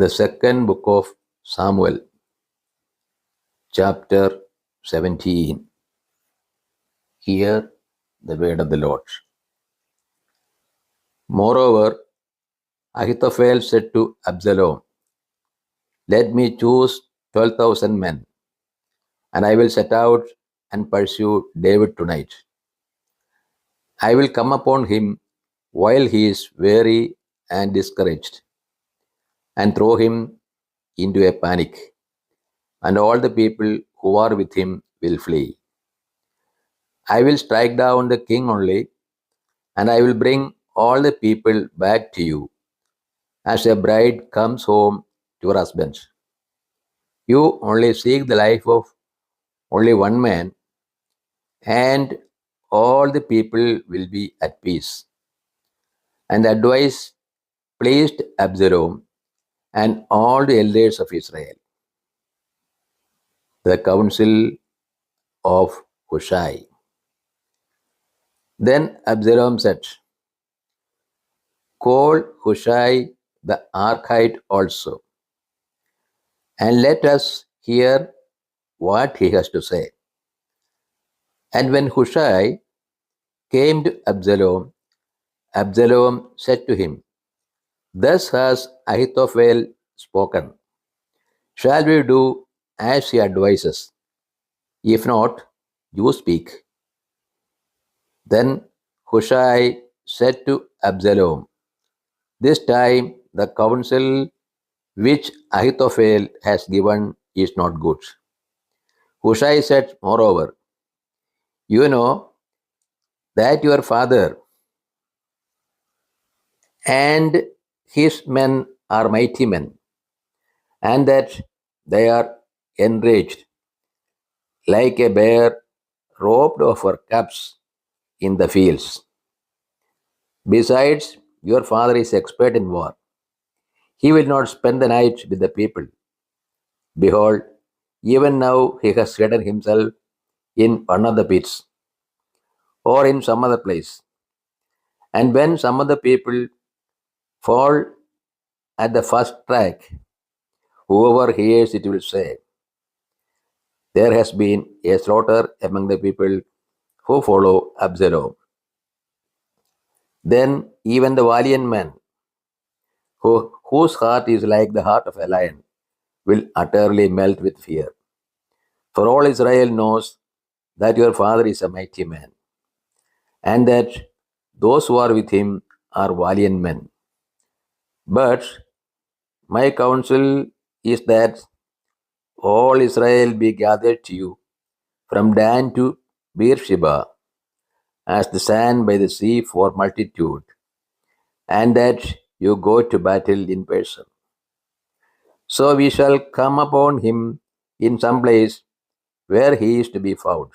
The second book of Samuel, chapter 17. Hear the word of the Lord. Moreover, Ahithophel said to Absalom, "Let me choose 12,000 men, and I will set out and pursue David tonight. I will come upon him while he is weary and discouraged, and throw him into a panic, and all the people who are with him will flee. I will strike down the king only, and I will bring all the people back to you, as a bride comes home to her husband. You only seek the life of only one man, and all the people will be at peace." And the advice pleased Absalom and all the elders of Israel. The counsel of Hushai. Then Absalom said, "Call Hushai the Archite also, and let us hear what he has to say." And when Hushai came to Absalom, Absalom said to him, "Thus has Ahithophel spoken. Shall we do as he advises? If not, you speak." Then Hushai said to Absalom, "This time the counsel which Ahithophel has given is not good." Hushai said, "Moreover, you know that your father and his men are mighty men, and that they are enraged like a bear robbed of her cubs in the fields. Besides, your father is expert in war. He will not spend the night with the people. Behold, even now he has hidden himself in one of the pits or in some other place. And when some of the people fall at the first track, whoever hears it will say, 'There has been a slaughter among the people who follow Absalom.' Then even the valiant man, whose heart is like the heart of a lion, will utterly melt with fear. For all Israel knows that your father is a mighty man, and that those who are with him are valiant men. But my counsel is that all Israel be gathered to you from Dan to Beersheba, as the sand by the sea for multitude, and that you go to battle in person. So we shall come upon him in some place where he is to be found,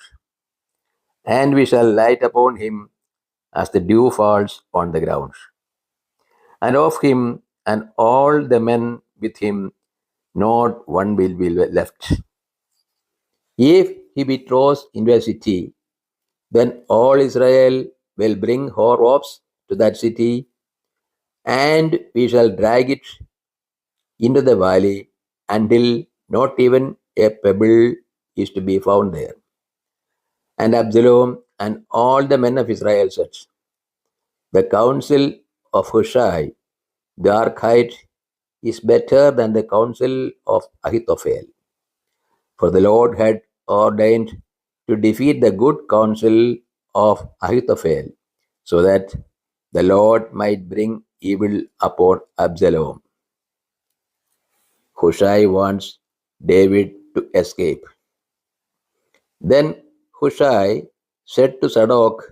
and we shall light upon him as the dew falls on the ground. And of him and all the men with him, not one will be left. If he be thrust into a city, then all Israel will bring horrors to that city, and we shall drag it into the valley until not even a pebble is to be found there." And Absalom and all the men of Israel said, "The counsel of Hushai the Archite is better than the counsel of Ahithophel." For the Lord had ordained to defeat the good counsel of Ahithophel, so that the Lord might bring evil upon Absalom. Hushai wants David to escape. Then Hushai said to Zadok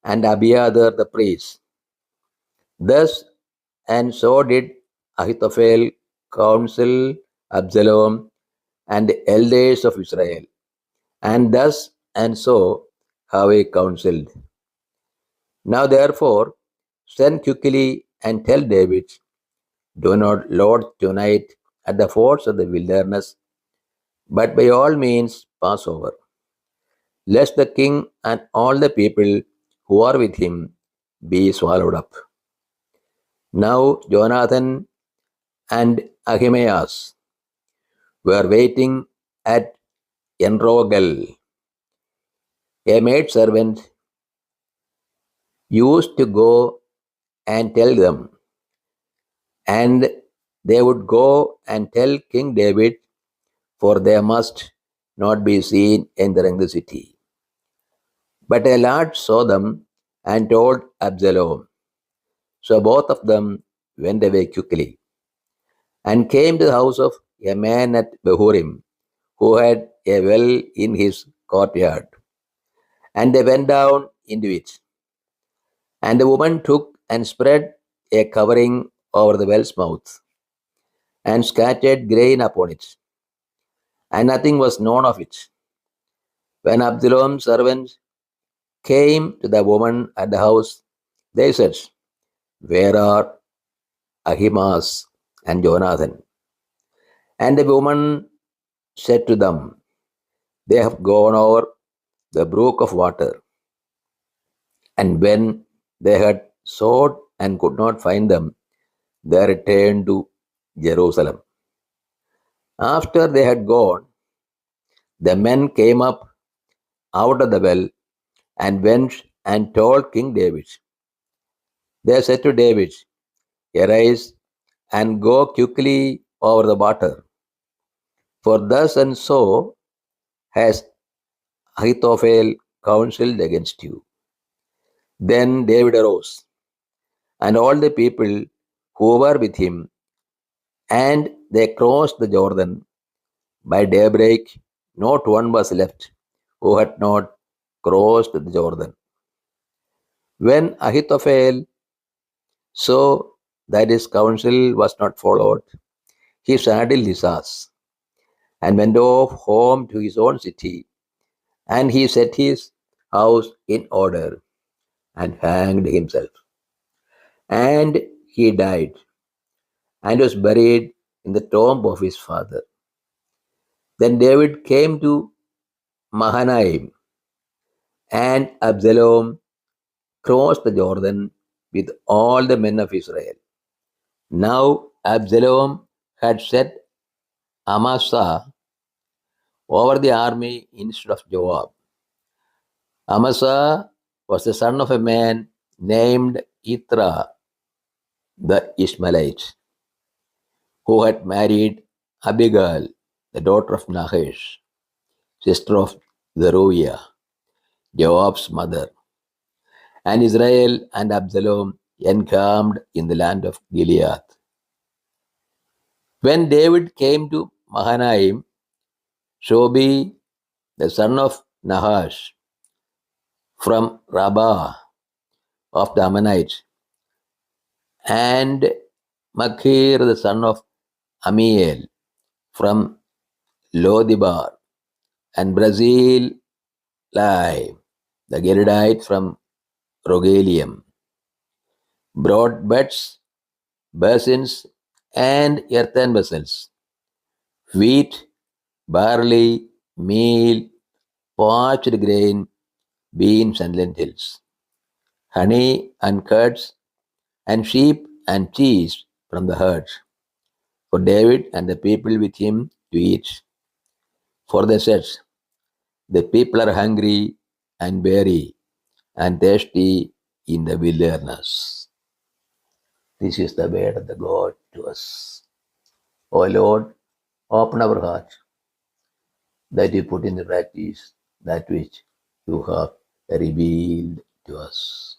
and Abiathar the priests, "Thus and so did Ahithophel counsel Absalom and the elders of Israel, and thus and so have I counseled. Now therefore send quickly and tell David, 'Do not lodge tonight at the forts of the wilderness, but by all means pass over, lest the king and all the people who are with him be swallowed up.' Now Jonathan and Ahimaeus were waiting at Enrogel, a maidservant used to go and tell them, and they would go and tell King David, for they must not be seen entering the city. But a lad saw them and told Absalom. So both of them went away quickly and came to the house of a man at Behurim, who had a well in his courtyard. And they went down into it. And the woman took and spread a covering over the well's mouth and scattered grain upon it, and nothing was known of it. When Absalom's servants came to the woman at the house, they said, "Where are Ahimaaz and Jonathan?" And the woman said to them, "They have gone over the brook of water." And when they had sought and could not find them, they returned to Jerusalem. After they had gone, the men came up out of the well and went and told King David. They said to David, "Arise and go quickly over the water, for thus and so has Ahithophel counseled against you." Then David arose, and all the people who were with him, and they crossed the Jordan. By daybreak, not one was left who had not crossed the Jordan. When Ahithophel saw that his counsel was not followed, he saddled his ass and went off home to his own city, and he set his house in order and hanged himself. And he died and was buried in the tomb of his father. Then David came to Mahanaim, and Absalom crossed the Jordan with all the men of Israel. Now Absalom had set Amasa over the army instead of Joab. Amasa was the son of a man named Ithra the Ishmaelite, who had married Abigail, the daughter of Nahash, sister of Zeruiah, Joab's mother. And Israel and Absalom encamped in the land of Gilead. When David came to Mahanaim, Shobi, the son of Nahash, from Rabbah of the Ammonites, and Machir, the son of Amiel, from Lodibar, and Brazil, the Geridite from Rogelium, brought beds, basins, and earthen vessels, wheat, barley, meal, parched grain, beans, and lentils, honey and curds, and sheep and cheese from the herds, for David and the people with him to eat. For they said, "The people are hungry and weary and thirsty in the wilderness." This is the word of the God to us. O Lord, open our hearts that we put into practice that which you have revealed to us.